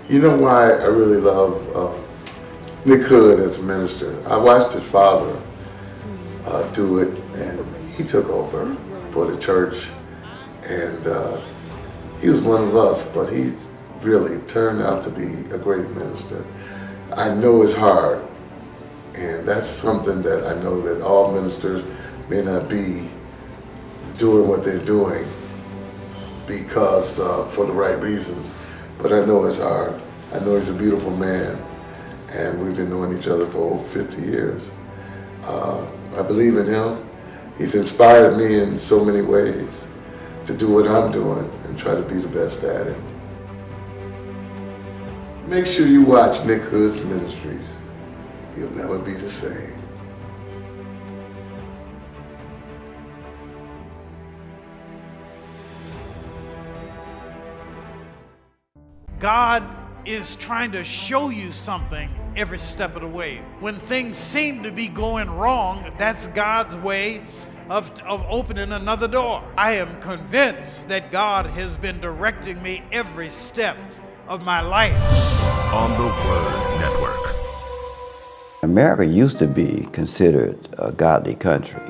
You know why I really love Nick Hood as a minister? I watched his father do it, and he took over for the church, and he was one of us, but he really turned out to be a great minister. I know it's hard, and that's something that I know that all ministers may not be doing what they're doing because for the right reasons, but I know it's hard. I know he's a beautiful man, and we've been knowing each other for over 50 years. I believe in him. He's inspired me in so many ways to do what I'm doing and try to be the best at it. Make sure you watch Nick Hood's ministries. You'll never be the same. God is trying to show you something every step of the way. When things seem to be going wrong, that's God's way of opening another door. I am convinced that God has been directing me every step of my life. On the Word Network. America used to be considered a godly country.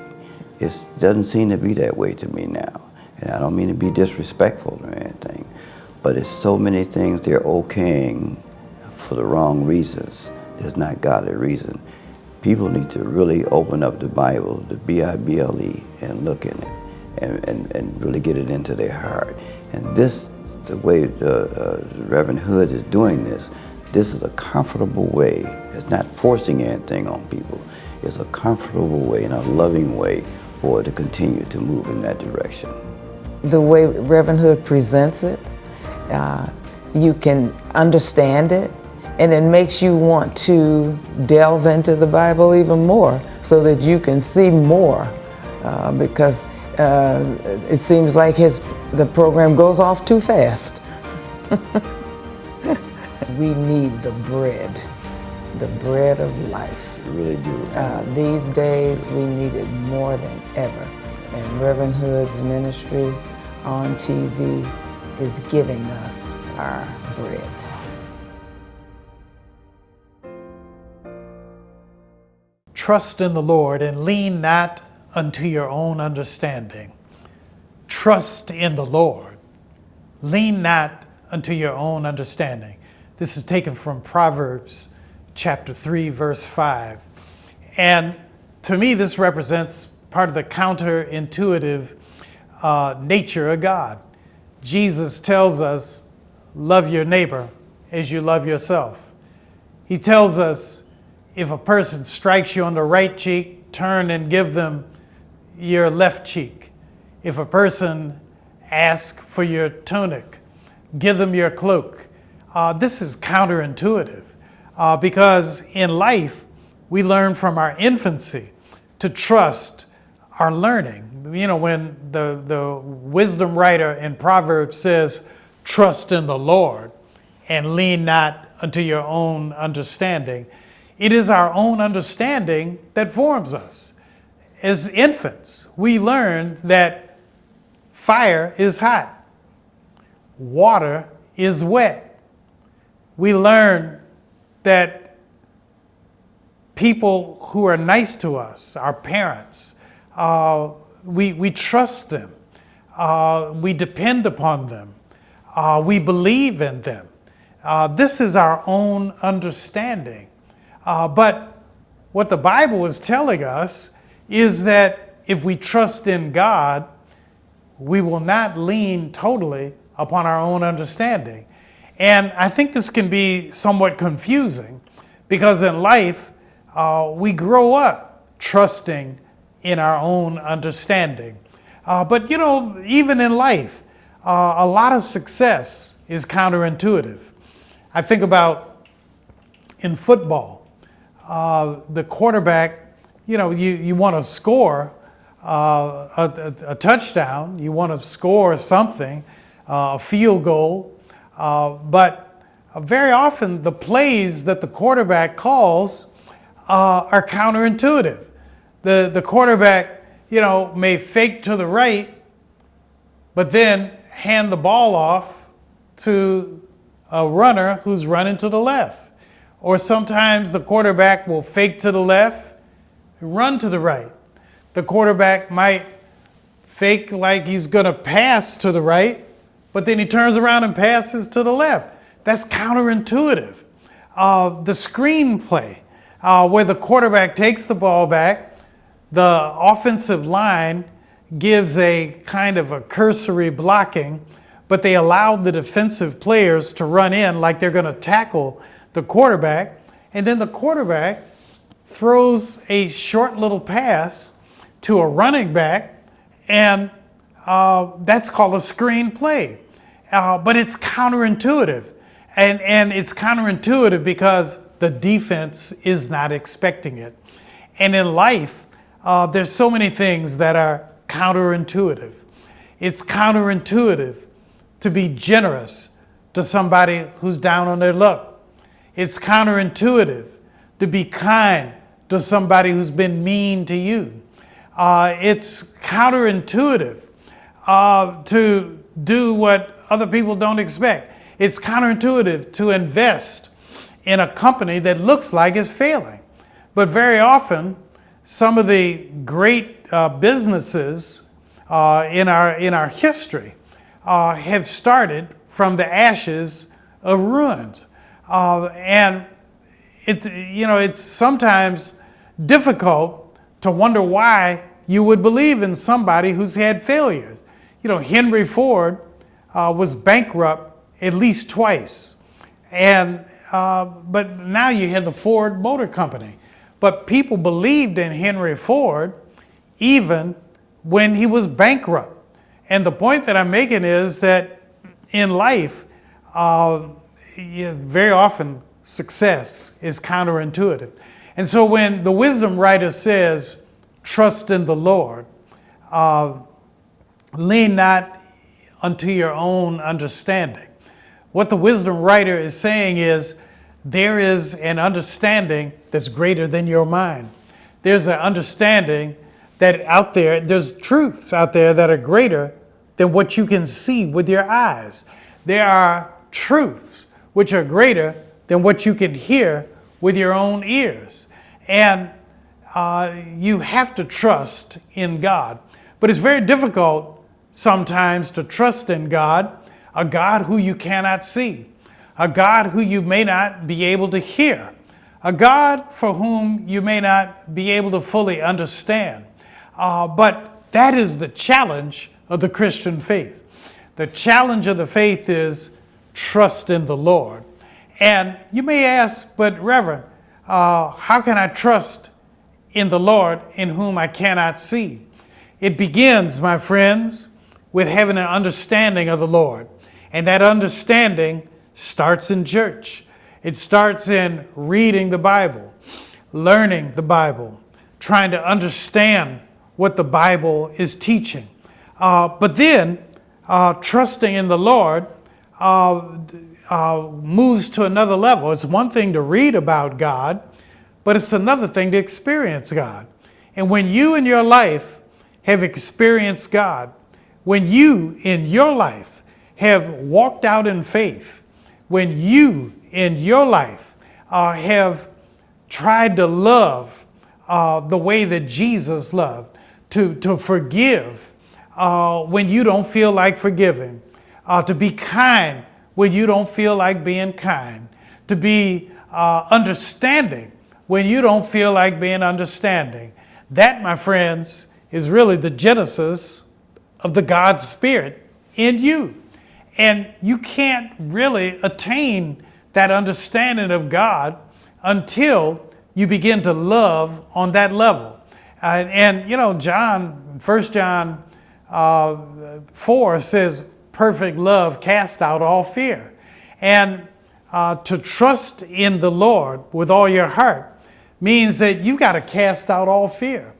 It doesn't seem to be that way to me now. And I don't mean to be disrespectful or anything, but it's so many things they're okaying for the wrong reasons. There's not godly reason. People need to really open up the Bible, the Bible, and look in it, and really get it into their heart. And this, the way Reverend Hood is doing this is a comfortable way. It's not forcing anything on people. It's a comfortable way and a loving way for it to continue to move in that direction. The way Reverend Hood presents it, you can understand it, and it makes you want to delve into the Bible even more so that you can see more, because it seems like the program goes off too fast. We need the bread of life. We really do. These days we need it more than ever, and Reverend Hood's ministry on TV is giving us our bread. Trust in the Lord and lean not unto your own understanding. Trust in the Lord. Lean not unto your own understanding. This is taken from Proverbs chapter 3, verse 5. And to me, this represents part of the counterintuitive nature of God. Jesus tells us, love your neighbor as you love yourself. He tells us, if a person strikes you on the right cheek, turn and give them your left cheek. If a person asks for your tunic, give them your cloak. This is counterintuitive because in life, we learn from our infancy to trust our learning. You know, when the wisdom writer in Proverbs says, trust in the Lord and lean not unto your own understanding, it is our own understanding that forms us. As infants, we learn that fire is hot, water is wet. We learn that people who are nice to us, our parents, we trust them, we depend upon them, we believe in them. This is our own understanding. But what the Bible is telling us is that if we trust in God, we will not lean totally upon our own understanding. And I think this can be somewhat confusing because in life, we grow up trusting in our own understanding. But you know, even in life, a lot of success is counterintuitive. I think about in football, the quarterback, you know, you want to score a touchdown, you want to score something, a field goal, but very often the plays that the quarterback calls are counterintuitive. The quarterback, you know, may fake to the right, but then hand the ball off to a runner who's running to the left. Or sometimes the quarterback will fake to the left, run to the right. The quarterback might fake like he's going to pass to the right, but then he turns around and passes to the left. That's counterintuitive. The screenplay, where the quarterback takes the ball back, the offensive line gives a kind of a cursory blocking, but they allow the defensive players to run in like they're going to tackle the quarterback, and then the quarterback throws a short little pass to a running back, and that's called a screen play. But it's counterintuitive. And it's counterintuitive because the defense is not expecting it. And in life, there's so many things that are counterintuitive. It's counterintuitive to be generous to somebody who's down on their luck. It's counterintuitive to be kind to somebody who's been mean to you. It's counterintuitive to do what other people don't expect. It's counterintuitive to invest in a company that looks like it's failing. But very often, some of the great businesses in our history have started from the ashes of ruins. And it's sometimes difficult to wonder why you would believe in somebody who's had failures. Henry Ford was bankrupt at least twice. But now you have the Ford Motor Company. But people believed in Henry Ford even when he was bankrupt. And the point that I'm making is that in life, very often success is counterintuitive. And so when the wisdom writer says, trust in the Lord, lean not unto your own understanding. What the wisdom writer is saying is there is an understanding that's greater than your mind. There's an understanding that out there, there's truths out there that are greater than what you can see with your eyes. There are truths which are greater than what you can hear with your own ears. And you have to trust in God. But it's very difficult sometimes to trust in God, a God who you cannot see, a God who you may not be able to hear, a God for whom you may not be able to fully understand. But that is the challenge of the Christian faith. The challenge of the faith is trust in the Lord. And you may ask, but Reverend, how can I trust in the Lord in whom I cannot see? It begins, my friends, with having an understanding of the Lord. And that understanding starts in church. It starts in reading the Bible, learning the Bible, trying to understand what the Bible is teaching. But then trusting in the Lord moves to another level. It's one thing to read about God, but it's another thing to experience God. And when you in your life have experienced God, when you in your life have walked out in faith, when you in your life have tried to love the way that Jesus loved, to forgive when you don't feel like forgiving, to be kind when you don't feel like being kind, to be understanding when you don't feel like being understanding. That, my friends, is really the genesis of the God Spirit in you. And you can't really attain that understanding of God until you begin to love on that level. And 1 John 4 says, perfect love casts out all fear. And to trust in the Lord with all your heart means that you've got to cast out all fear.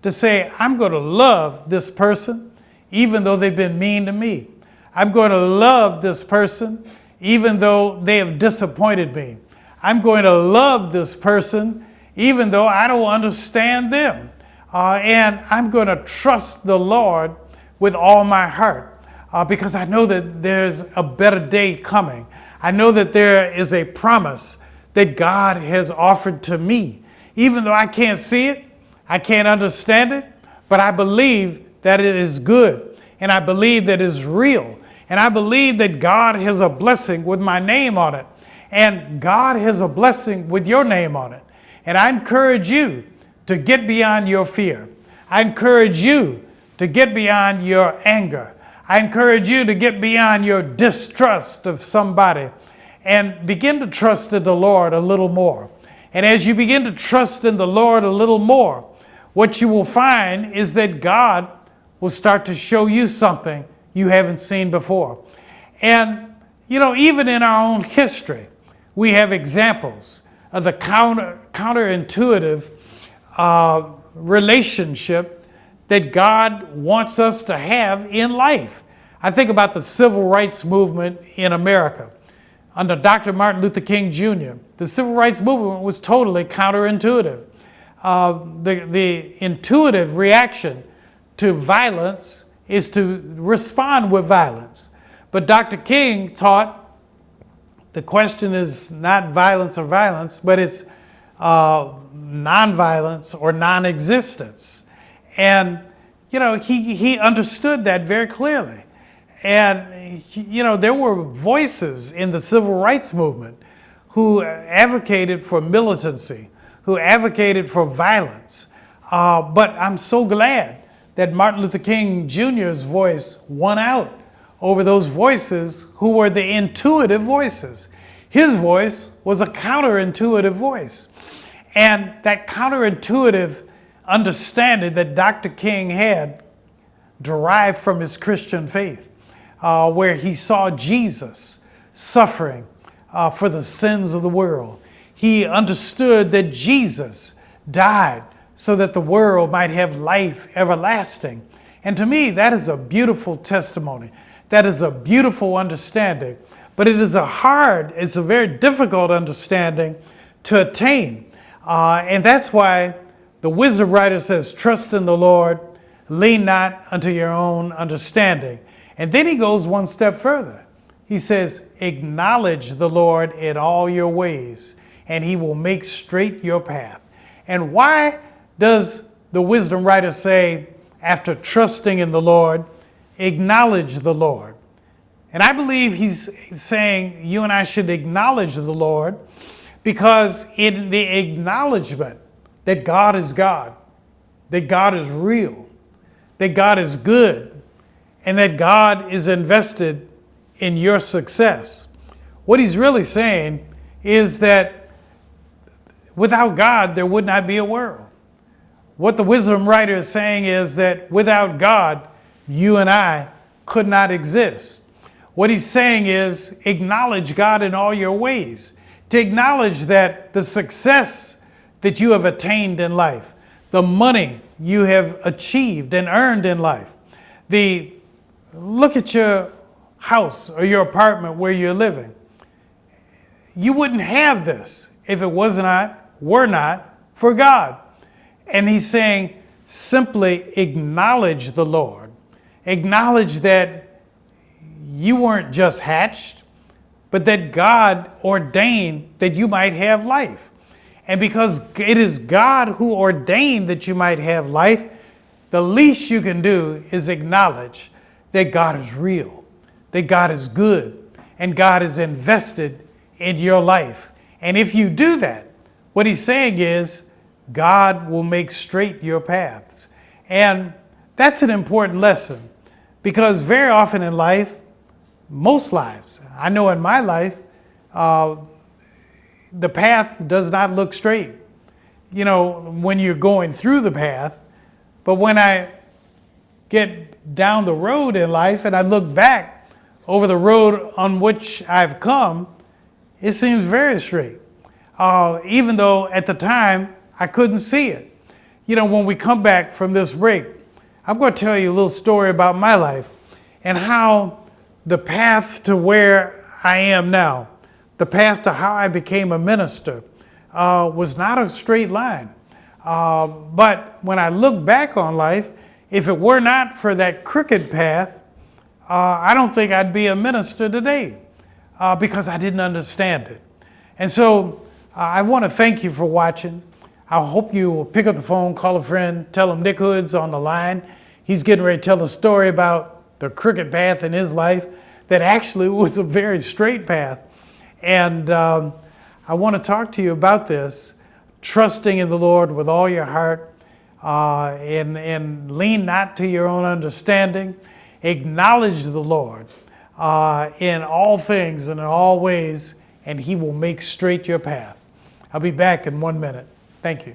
To say, I'm going to love this person even though they've been mean to me. I'm going to love this person even though they have disappointed me. I'm going to love this person even though I don't understand them. And I'm going to trust the Lord with all my heart because I know that there's a better day coming. I know that there is a promise that God has offered to me. Even though I can't see it, I can't understand it, but I believe that it is good, and I believe that it is real, and I believe that God has a blessing with my name on it, and God has a blessing with your name on it. And I encourage you to get beyond your fear. I encourage you to get beyond your anger. I encourage you to get beyond your distrust of somebody and begin to trust in the Lord a little more. And as you begin to trust in the Lord a little more, what you will find is that God will start to show you something you haven't seen before. And, even in our own history, we have examples of the counterintuitive relationship that God wants us to have in life. I think about the civil rights movement in America. Under Dr. Martin Luther King Jr., the civil rights movement was totally counterintuitive. The intuitive reaction to violence is to respond with violence. But Dr. King taught the question is not violence or violence, but it's nonviolence or non-existence. And, he understood that very clearly. And, there were voices in the civil rights movement who advocated for militancy, who advocated for violence. But I'm so glad that Martin Luther King Jr.'s voice won out over those voices who were the intuitive voices. His voice was a counterintuitive voice. And that counterintuitive understanding that Dr. King had derived from his Christian faith, where he saw Jesus suffering for the sins of the world. He understood that Jesus died so that the world might have life everlasting. And to me, that is a beautiful testimony. That is a beautiful understanding. But it's a very difficult understanding to attain. And that's why the wisdom writer says, trust in the Lord, lean not unto your own understanding. And then he goes one step further. He says, acknowledge the Lord in all your ways, and he will make straight your path. And why does the wisdom writer say, after trusting in the Lord, acknowledge the Lord? And I believe he's saying you and I should acknowledge the Lord, because in the acknowledgement that God is God, that God is real, that God is good, and that God is invested in your success. What he's really saying is that without God, there would not be a world. What the wisdom writer is saying is that without God, you and I could not exist. What he's saying is acknowledge God in all your ways. To acknowledge that the success that you have attained in life, the money you have achieved and earned in life, look at your house or your apartment where you're living. You wouldn't have this if it were not for God. And he's saying, simply acknowledge the Lord. Acknowledge that you weren't just hatched, but that God ordained that you might have life. And because it is God who ordained that you might have life, the least you can do is acknowledge that God is real, that God is good, and God is invested in your life. And if you do that, what he's saying is God will make straight your paths. And that's an important lesson, because very often in life, most lives, I know in my life, the path does not look straight, when you're going through the path. But when I get down the road in life and I look back over the road on which I've come, it seems very straight. Even though at the time I couldn't see it. When we come back from this break, I'm going to tell you a little story about my life and how the path to where I am now, the path to how I became a minister, was not a straight line. But when I look back on life, if it were not for that crooked path, I don't think I'd be a minister today. because I didn't understand it. And so I want to thank you for watching. I hope you will pick up the phone, call a friend, tell him Nick Hood's on the line. He's getting ready to tell a story about the crooked path in his life that actually was a very straight path. And I want to talk to you about this, trusting in the Lord with all your heart, and lean not to your own understanding. Acknowledge the Lord in all things and in all ways, and He will make straight your path. I'll be back in 1 minute. Thank you.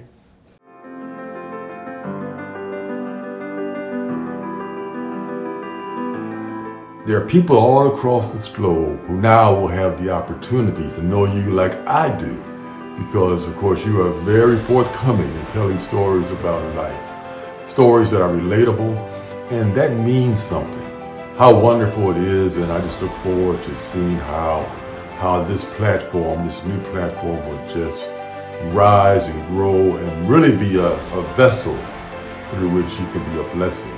There are people all across this globe who now will have the opportunity to know you like I do, because of course you are very forthcoming in telling stories about life, stories that are relatable, and that means something. How wonderful it is, and I just look forward to seeing how this platform, this new platform, will just rise and grow and really be a vessel through which you can be a blessing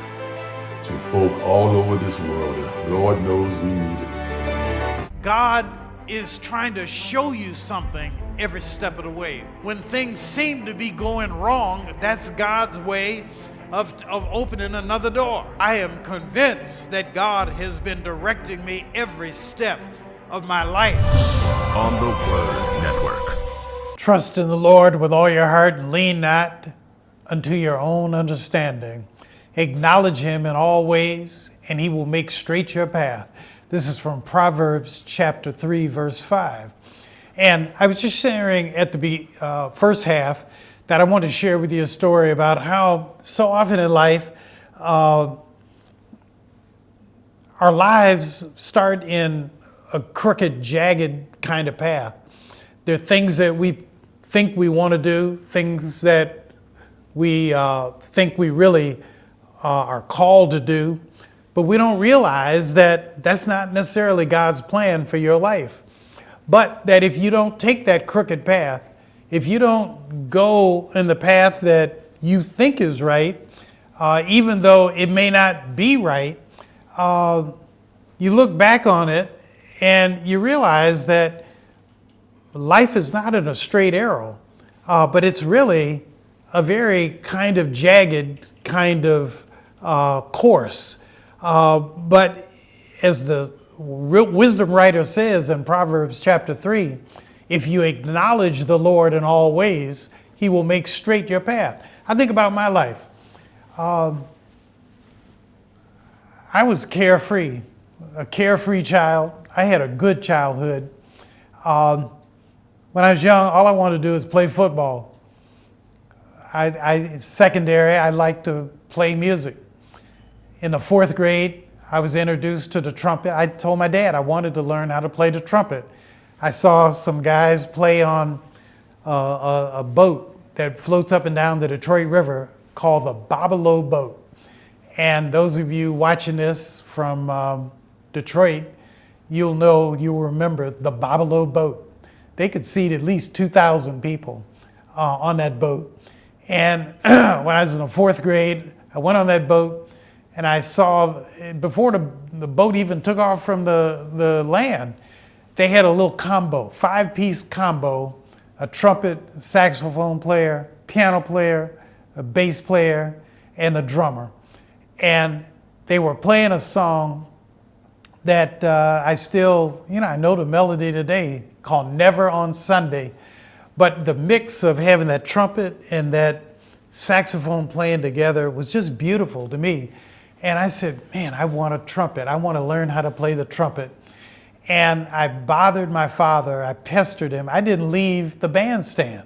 to folk all over this world, and Lord knows we need it. God is trying to show you something every step of the way. When things seem to be going wrong, that's God's way of opening another door. I am convinced that God has been directing me every step of my life. On the Word Network. Trust in the Lord with all your heart and lean not unto your own understanding. Acknowledge Him in all ways, and He will make straight your path. This is from Proverbs chapter 3, verse 5. And I was just sharing at the first half that I want to share with you a story about how so often in life, our lives start in a crooked, jagged kind of path. There are things that we think we want to do, things that we think we really are called to do, but we don't realize that that's not necessarily God's plan for your life. But that if you don't take that crooked path, if you don't go in the path that you think is right, even though it may not be right, you look back on it and you realize that life is not in a straight arrow, but it's really a very kind of jagged kind of course. But as the wisdom writer says in Proverbs chapter 3, if you acknowledge the Lord in all ways, He will make straight your path. I think about my life. I was carefree, a carefree child. I had a good childhood. When I was young, all I wanted to do was play football. Secondary, I liked to play music. In the 4th grade, I was introduced to the trumpet. I told my dad I wanted to learn how to play the trumpet. I saw some guys play on a boat that floats up and down the Detroit River called the Bobolo boat. And those of you watching this from Detroit, you'll remember the Bobolo boat. They could seat at least 2,000 people on that boat. And when I was in the 4th grade, I went on that boat and I saw, before the boat even took off from the land, they had a little combo, 5-piece combo, a trumpet, saxophone player, piano player, a bass player, and a drummer. And they were playing a song that I still, I know the melody today, called Never on Sunday. But the mix of having that trumpet and that saxophone playing together was just beautiful to me. And I said, man, I want a trumpet. I want to learn how to play the trumpet. And I bothered my father. I pestered him. I didn't leave the bandstand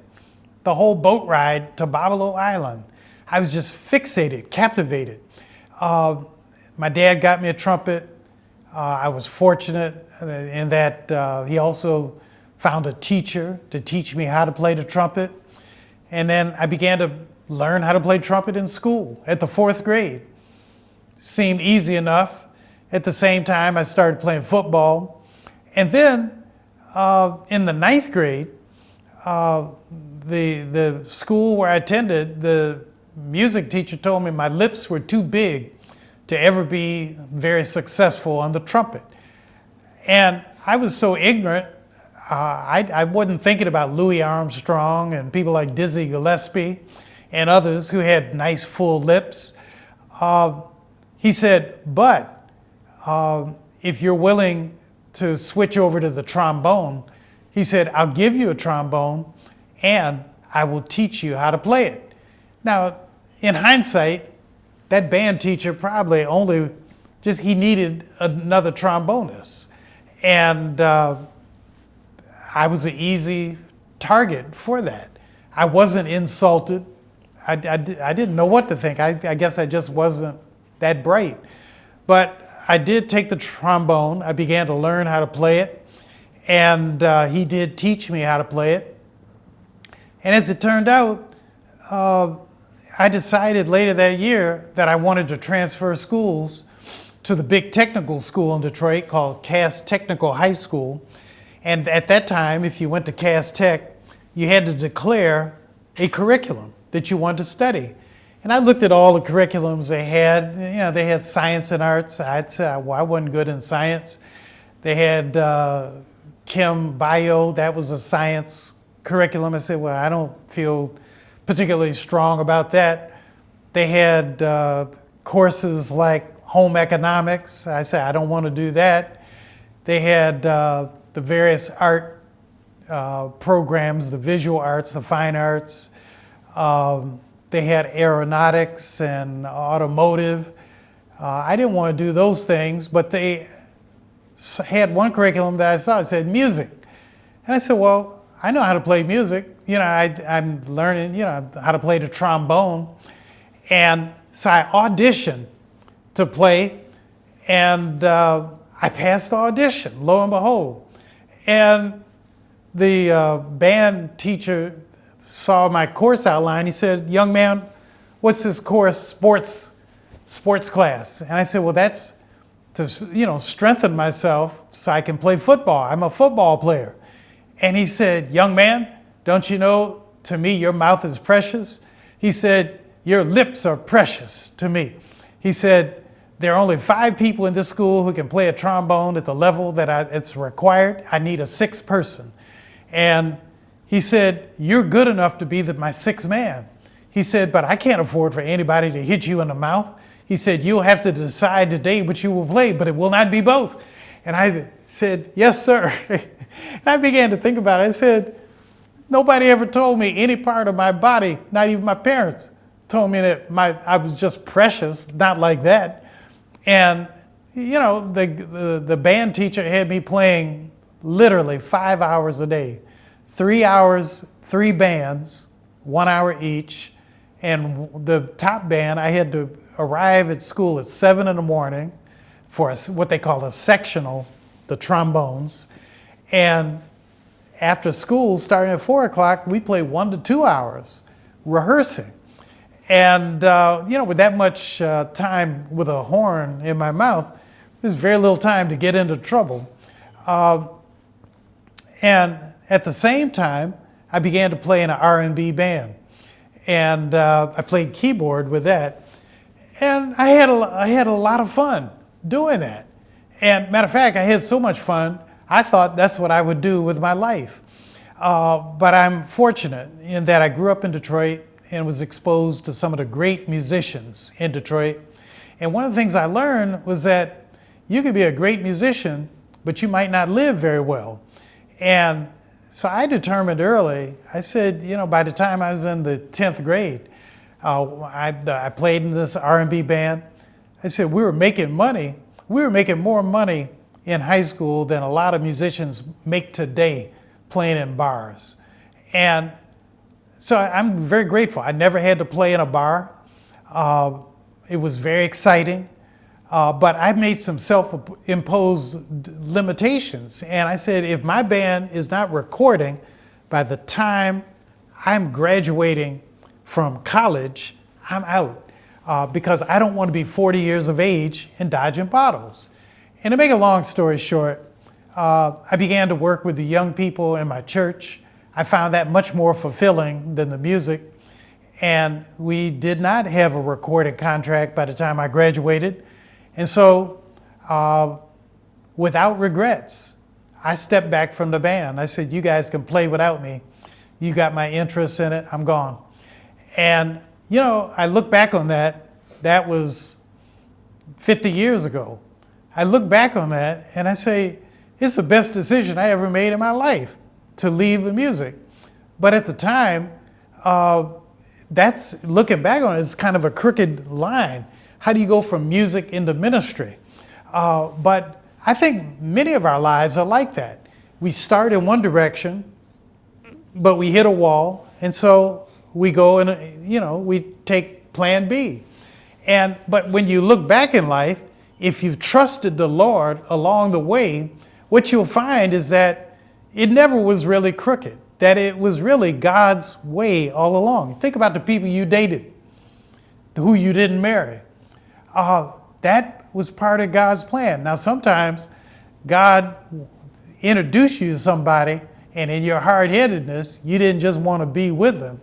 the whole boat ride to Bobolo Island. I was just fixated, captivated. My dad got me a trumpet. I was fortunate in that he also found a teacher to teach me how to play the trumpet. And then I began to learn how to play trumpet in school at the 4th grade. Seemed easy enough. At the same time, I started playing football. And then in the 9th grade, the school where I attended, the music teacher told me my lips were too big to ever be very successful on the trumpet. And I was so ignorant, I wasn't thinking about Louis Armstrong and people like Dizzy Gillespie and others who had nice full lips. He said, but if you're willing to switch over to the trombone, he said, I'll give you a trombone and I will teach you how to play it. Now, in hindsight, that band teacher probably he needed another trombonist. And I was an easy target for that. I wasn't insulted. I didn't know what to think. I guess I just wasn't that bright. But I did take the trombone. I began to learn how to play it. And he did teach me how to play it. And as it turned out, I decided later that year that I wanted to transfer schools to the big technical school in Detroit called Cass Technical High School. And at that time, if you went to Cass Tech, you had to declare a curriculum that you wanted to study. And I looked at all the curriculums they had. They had science and arts. I'd say, well, I wasn't good in science. They had chem, bio, that was a science curriculum. I said, well, I don't feel particularly strong about that. They had courses like home economics. I said, I don't want to do that. They had the various art programs, the visual arts, the fine arts. They had aeronautics and automotive. I didn't want to do those things, but they had one curriculum that I saw. It said music. And I said, well, I know how to play music. I'm learning, how to play the trombone. And so I auditioned to play, and I passed the audition, lo and behold. And the band teacher saw my course outline. He said, young man, what's this course, sports class? And I said, well, that's to, strengthen myself so I can play football. I'm a football player. And he said, young man, don't you know, to me, your mouth is precious? He said, your lips are precious to me. He said, there are only 5 people in this school who can play a trombone at the level that it's required. I need a 6th person. And he said, you're good enough to be my 6th man. He said, but I can't afford for anybody to hit you in the mouth. He said, you'll have to decide today which you will play, but it will not be both. And I said, yes, sir. And I began to think about it. I said, nobody ever told me any part of my body, not even my parents, told me that I was just precious, not like that. And, the band teacher had me playing literally 5 hours a day, 3 hours, 3 bands, 1 hour each. And the top band, I had to arrive at school at 7 in the morning for what they call a sectional, the trombones. And after school, starting at 4 o'clock, we played 1 to 2 hours rehearsing. And, with that much time with a horn in my mouth, there's very little time to get into trouble. And at the same time, I began to play in an R&B band. And I played keyboard with that. And I had a lot of fun doing that. And matter of fact, I had so much fun, I thought that's what I would do with my life. But I'm fortunate in that I grew up in Detroit and was exposed to some of the great musicians in Detroit. And one of the things I learned was that you could be a great musician, but you might not live very well. And so I determined early, I said, by the time I was in the 10th grade, I played in this R&B band. I said, we were making money. We were making more money in high school than a lot of musicians make today playing in bars. And so I'm very grateful. I never had to play in a bar. It was very exciting. But I made some self-imposed limitations. And I said, if my band is not recording by the time I'm graduating from college, I'm out. Because I don't want to be 40 years of age and dodging bottles. And to make a long story short, I began to work with the young people in my church. I found that much more fulfilling than the music. And we did not have a recording contract by the time I graduated. And so without regrets, I stepped back from the band. I said, you guys can play without me. You got my interest in it, I'm gone. And, you know, I look back on that, that was 50 years ago. I look back on that and I say, it's the best decision I ever made in my life to leave the music. But at the time, that's, looking back on it, it's kind of a crooked line. How do you go from music into ministry? But I think many of our lives are like that. We start in one direction, but we hit a wall, and so we go and, you know, we take plan B. But when you look back in life, if you've trusted the Lord along the way, what you'll find is that it never was really crooked, that it was really God's way all along. Think about the people you dated, who you didn't marry. That was part of God's plan. Now, sometimes God introduced you to somebody, and in your hard-headedness, you didn't just want to be with them.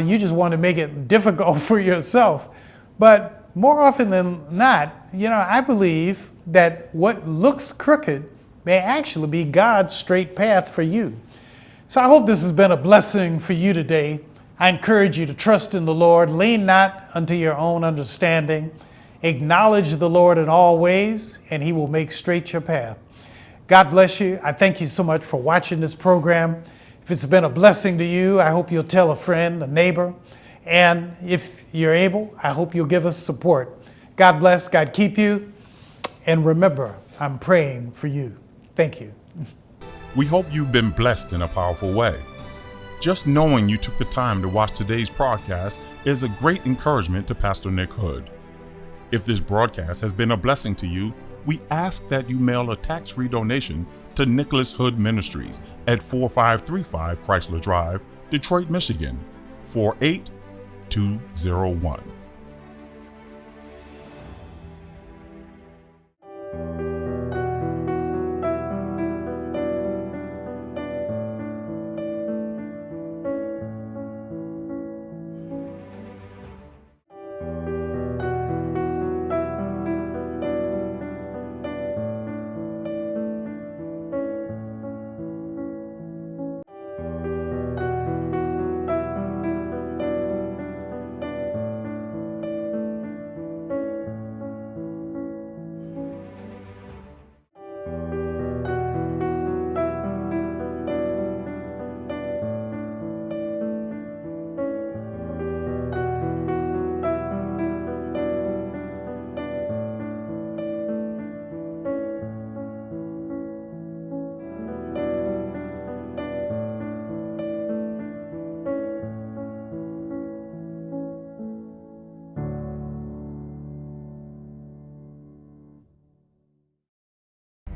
You just want to make it difficult for yourself. But more often than not, you know, I believe that what looks crooked may actually be God's straight path for you. So I hope this has been a blessing for you today. I encourage you to trust in the Lord, lean not unto your own understanding, acknowledge the Lord in all ways, and he will make straight your path. God bless you. I thank you so much for watching this program. If it's been a blessing to you, I hope you'll tell a friend, a neighbor, and if you're able, I hope you'll give us support. God bless, God keep you, and remember, I'm praying for you. Thank you. We hope you've been blessed in a powerful way. Just knowing you took the time to watch today's broadcast is a great encouragement to Pastor Nick Hood. If this broadcast has been a blessing to you, we ask that you mail a tax-free donation to Nicholas Hood Ministries at 4535 Chrysler Drive, Detroit, Michigan, 48201.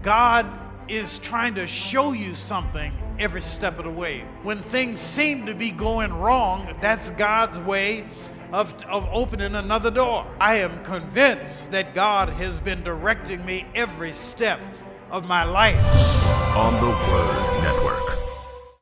God is trying to show you something every step of the way. When things seem to be going wrong, that's God's way of opening another door. I am convinced that God has been directing me every step of my life. On the Word